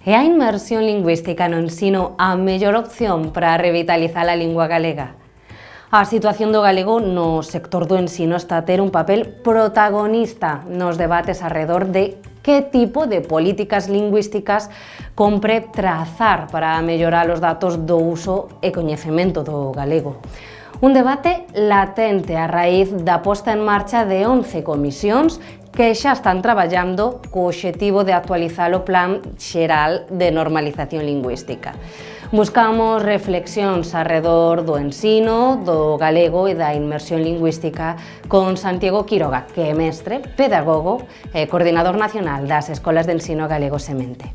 É a inmersión lingüística no ensino a mellor opción para revitalizar a lingua galega? A situación do galego no sector do ensino está a ter un papel protagonista nos debates arredor de que tipo de políticas lingüísticas compre trazar para mellorar os datos do uso e coñecemento do galego. Un debate latente a raíz da posta en marcha de 11 comisións que xa están traballando co obxectivo de actualizar o Plan Xeral de Normalización Lingüística. Buscamos reflexións arredor do ensino, do galego e da inmersión lingüística con Santiago Quiroga, que é mestre, pedagogo e coordinador nacional das Escolas de Ensino Galego Semente.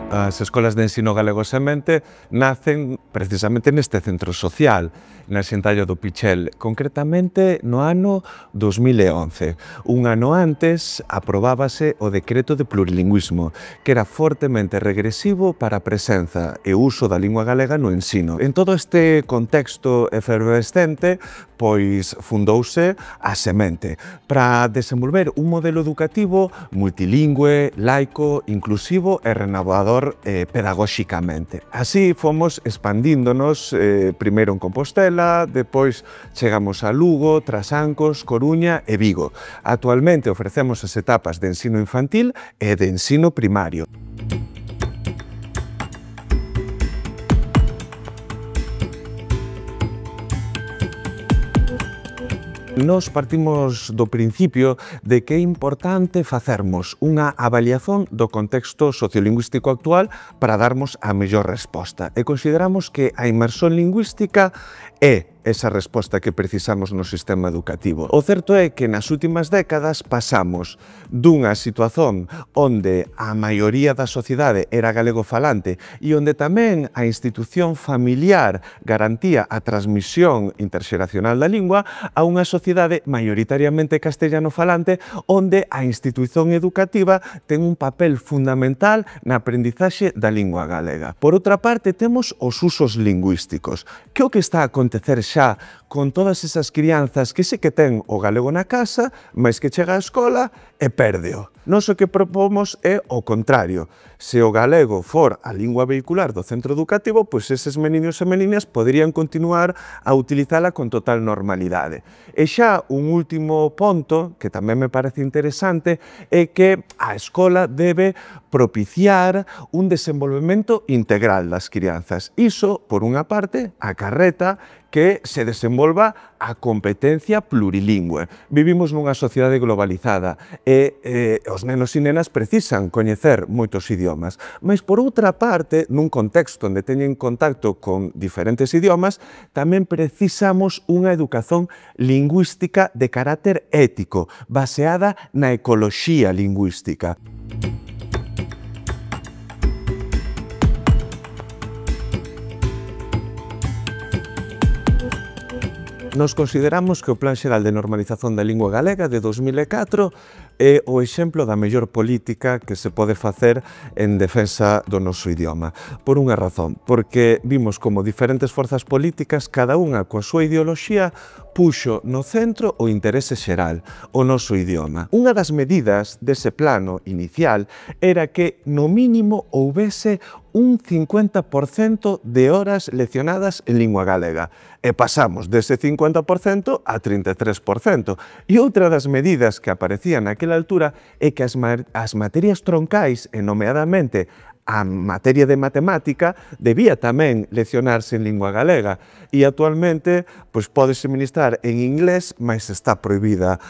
As escolas de ensino galego semente nacen precisamente neste centro social, na Xentallo do Pichel, concretamente no ano 2011. Un ano antes aprobábase o decreto de plurilingüismo, que era fortemente regresivo para a presenza e uso da lingua galega no ensino. En todo este contexto efervescente, pois fundouse a Semente para desenvolver un modelo educativo multilingüe, laico, inclusivo e renovador pedagóxicamente. Así fomos expandíndonos, primeiro en Compostela, depois chegamos a Lugo, Trasancos, Coruña e Vigo. Actualmente ofrecemos as etapas de ensino infantil e de ensino primario. Nos partimos do principio de que é importante facermos unha avaliación do contexto sociolingüístico actual para darmos a mellor resposta. E consideramos que a inmersión lingüística é esa resposta que precisamos no sistema educativo. O certo é que nas últimas décadas pasamos dunha situación onde a maioría da sociedade era galegofalante e onde tamén a institución familiar garantía a transmisión interxeracional da lingua a unha sociedade maioritariamente castellanofalante onde a institución educativa ten un papel fundamental na aprendizaxe da lingua galega. Por outra parte, temos os usos lingüísticos. Que é o que está a acontecer xa con todas esas crianzas que sí que ten o galego na casa, mas que chega á escola e pérdeo. Nós o que propomos é o contrario. Se o galego for a lingua vehicular do centro educativo, pois eses meniños e meniñas poderían continuar a utilizala con total normalidade. E xa un último ponto, que tamén me parece interesante, é que a escola debe propiciar un desenvolvemento integral das crianzas. Iso, por unha parte, acarreta que se desenvolva a competencia plurilingüe. Vivimos nunha sociedade globalizada e os nenos e nenas precisan coñecer moitos idiomas, mas por outra parte, nun contexto onde teñen contacto con diferentes idiomas, tamén precisamos unha educación lingüística de carácter ético, baseada na ecoloxía lingüística. Nos consideramos que o Plan Xeral de Normalización da Lingua Galega de 2004 é o exemplo da mellor política que se pode facer en defensa do noso idioma. Por unha razón, porque vimos como diferentes forzas políticas, cada unha coa súa ideoloxía, puxo no centro o interese xeral, o noso idioma. Unha das medidas dese plano inicial era que, no mínimo, houbese un 50% de horas leccionadas en lingua galega. E pasamos dese 50% a 33%. E outra das medidas que aparecían naquela altura é que as materias troncais, e nomeadamente a materia de matemática, debía tamén leccionarse en lingua galega e actualmente pois pódese ministrar en inglés, mas está prohibida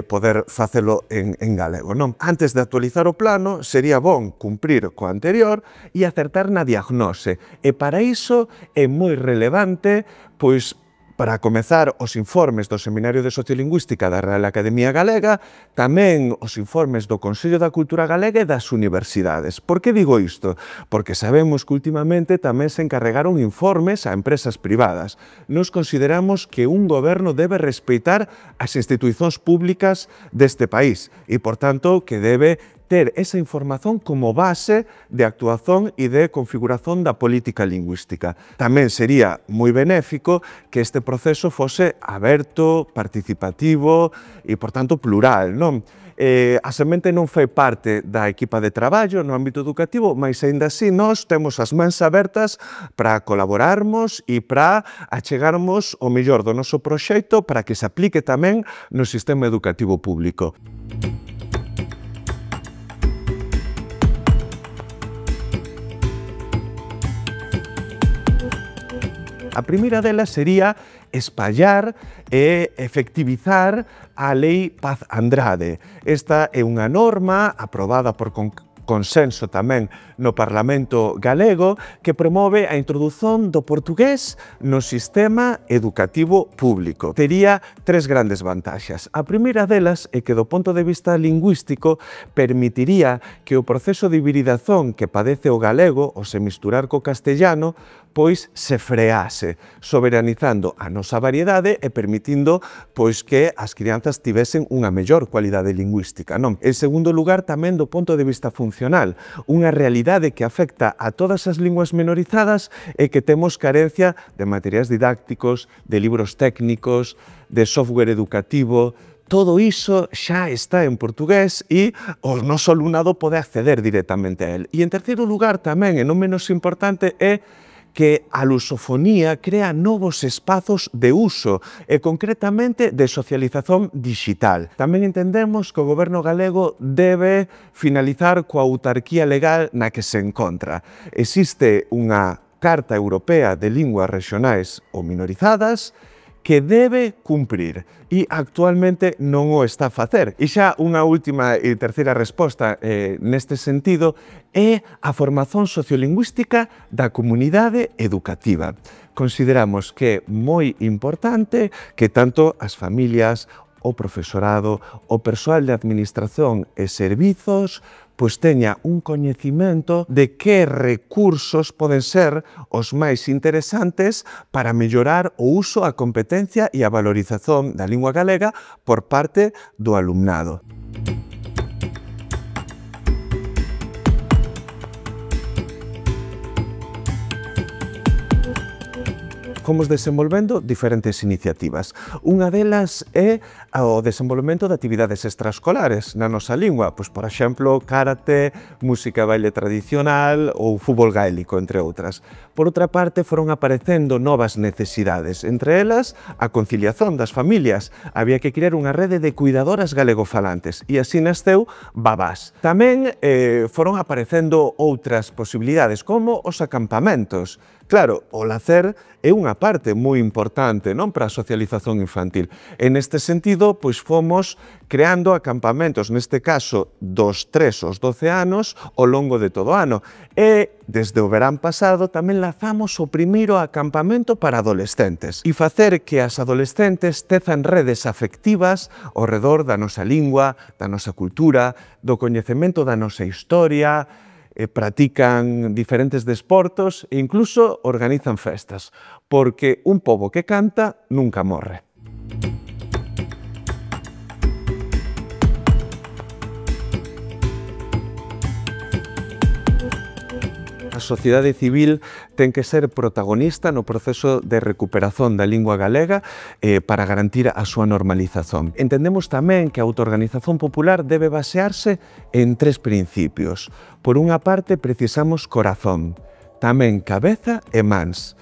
poder facelo en galego, non? Antes de actualizar o plano, sería bon cumprir co anterior e acertar na diagnose, e para iso é moi relevante pois Para comezar, os informes do Seminario de Sociolingüística da Real Academia Galega, tamén os informes do Consello da Cultura Galega e das universidades. Por que digo isto? Porque sabemos que últimamente tamén se encarregaron informes a empresas privadas. Nos consideramos que un goberno debe respeitar as institucións públicas deste país e, por tanto, que debe ter esa información como base de actuación e de configuración da política lingüística. Tamén sería moi benéfico que este proceso fose aberto, participativo e, por tanto, plural, non? A Semente non foi parte da equipa de traballo no ámbito educativo, mas aínda así nós temos as mans abertas para colaborarmos e para achegarmos o mellor do noso proxecto para que se aplique tamén no sistema educativo público. A primeira delas sería espallar e efectivizar a Lei Paz Andrade. Esta é unha norma aprobada por consenso tamén no Parlamento galego que promove a introdución do portugués no sistema educativo público. Tería tres grandes vantaxes. A primeira delas é que do ponto de vista lingüístico permitiría que o proceso de hibridación que padece o galego ao se misturar co castellano pois se frease, soberanizando a nosa variedade e permitindo pois que as crianzas tivesen unha mellor cualidade lingüística, non? En segundo lugar, tamén do ponto de vista funcional, unha realidade que afecta a todas as linguas minorizadas e que temos carencia de materiais didácticos, de libros técnicos, de software educativo. Todo iso xa está en portugués e o noso alumnado pode acceder directamente a él. E en terceiro lugar, tamén, e non menos importante, é que a lusofonía crea novos espazos de uso e concretamente de socialización digital. Tamén entendemos que o goberno galego debe finalizar coa autarquía legal na que se encontra. Existe unha Carta Europea de Linguas Regionais ou Minorizadas que debe cumprir e actualmente non o está a facer. E xa unha última e terceira resposta neste sentido é a formación sociolingüística da comunidade educativa. Consideramos que é moi importante que tanto as familias, o profesorado, o persoal de administración e servizos pois teña un coñecimento de que recursos poden ser os máis interesantes para mellorar o uso, a competencia e a valorización da lingua galega por parte do alumnado. Fomos desenvolvendo diferentes iniciativas. Unha delas é o desenvolvemento de actividades extraescolares na nosa lingua, pois, por exemplo, karate, música e baile tradicional ou fútbol gaélico, entre outras. Por outra parte, foron aparecendo novas necesidades, entre elas a conciliación das familias. Había que crear unha rede de cuidadoras galegofalantes e así nasceu Babás. Tamén foron aparecendo outras posibilidades, como os acampamentos. Claro, o lacer é unha parte moi importante, non, para a socialización infantil. En este sentido, pois fomos creando acampamentos, neste caso, dos 3 aos 12 anos, ao longo de todo o ano. E, desde o verán pasado, tamén lanzamos o primeiro acampamento para adolescentes e facer que as adolescentes tezan redes afectivas ao redor da nosa lingua, da nosa cultura, do coñecemento da nosa historia, practican diferentes desportos e incluso organizan festas, porque un pobo que canta nunca morre. A sociedade civil ten que ser protagonista no proceso de recuperación da lingua galega para garantir a súa normalización. Entendemos tamén que a autoorganización popular debe basearse en tres principios. Por unha parte, precisamos corazón, tamén cabeza e mans.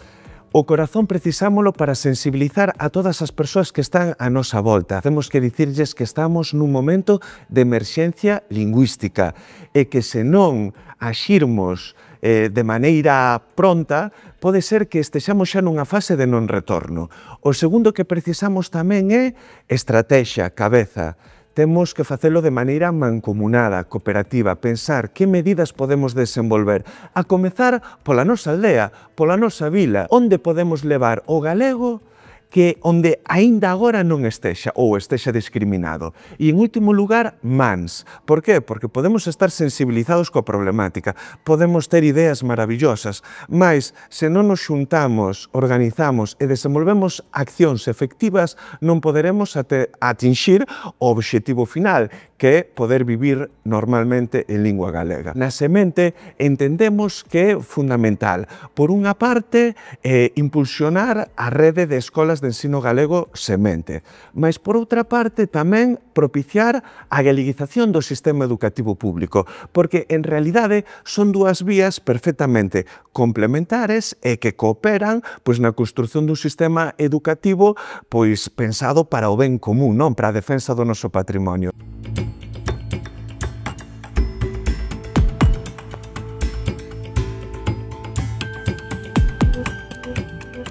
O corazón precisámolo para sensibilizar a todas as persoas que están a nosa volta. Temos que dicirlles que estamos nun momento de emerxencia lingüística e que se non axirmos de maneira pronta, pode ser que estexamos xa nunha fase de non retorno. O segundo que precisamos tamén é estrategia, cabeza. Temos que facelo de maneira mancomunada, cooperativa, pensar que medidas podemos desenvolver, a comezar pola nosa aldea, pola nosa vila, onde podemos levar o galego que onde aínda agora non estexa ou estexa discriminado. E, en último lugar, mans. Por qué? Porque podemos estar sensibilizados coa problemática, podemos ter ideas maravillosas, mas se non nos xuntamos, organizamos e desenvolvemos accións efectivas, non poderemos atinxir o obxectivo final, que é poder vivir normalmente en lingua galega. Na semente entendemos que é fundamental, por unha parte, impulsionar a rede de escolas de ensino galego semente, mas por outra parte tamén propiciar a galeguización do sistema educativo público, porque en realidade son dúas vías perfectamente complementares e que cooperan na construción dun sistema educativo pensado para o ben común, non para a defensa do noso patrimonio.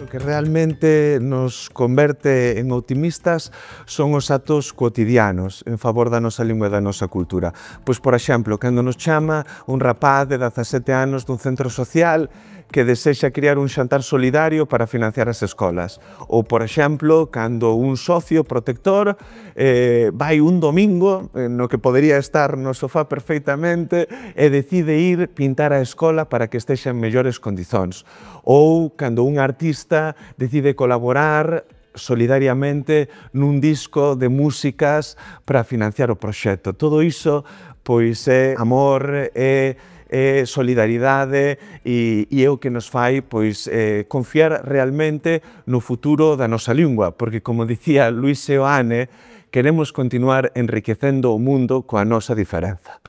O que realmente nos converte en optimistas son os actos cotidianos en favor da nosa lingua e da nosa cultura. Pois, por exemplo, cando nos chama un rapaz de 17 anos dun centro social que desexa criar un xantar solidario para financiar as escolas. Ou, por exemplo, cando un socio protector vai un domingo no que podería estar no sofá perfeitamente e decide ir pintar a escola para que estexa en mellores condicións. Ou cando un artista decide colaborar solidariamente nun disco de músicas para financiar o proxecto. Todo iso é amor, é solidaridade e é o que nos fai confiar realmente no futuro da nosa lingua, porque, como dicía Luis Seoane, queremos continuar enriquecendo o mundo coa nosa diferenza.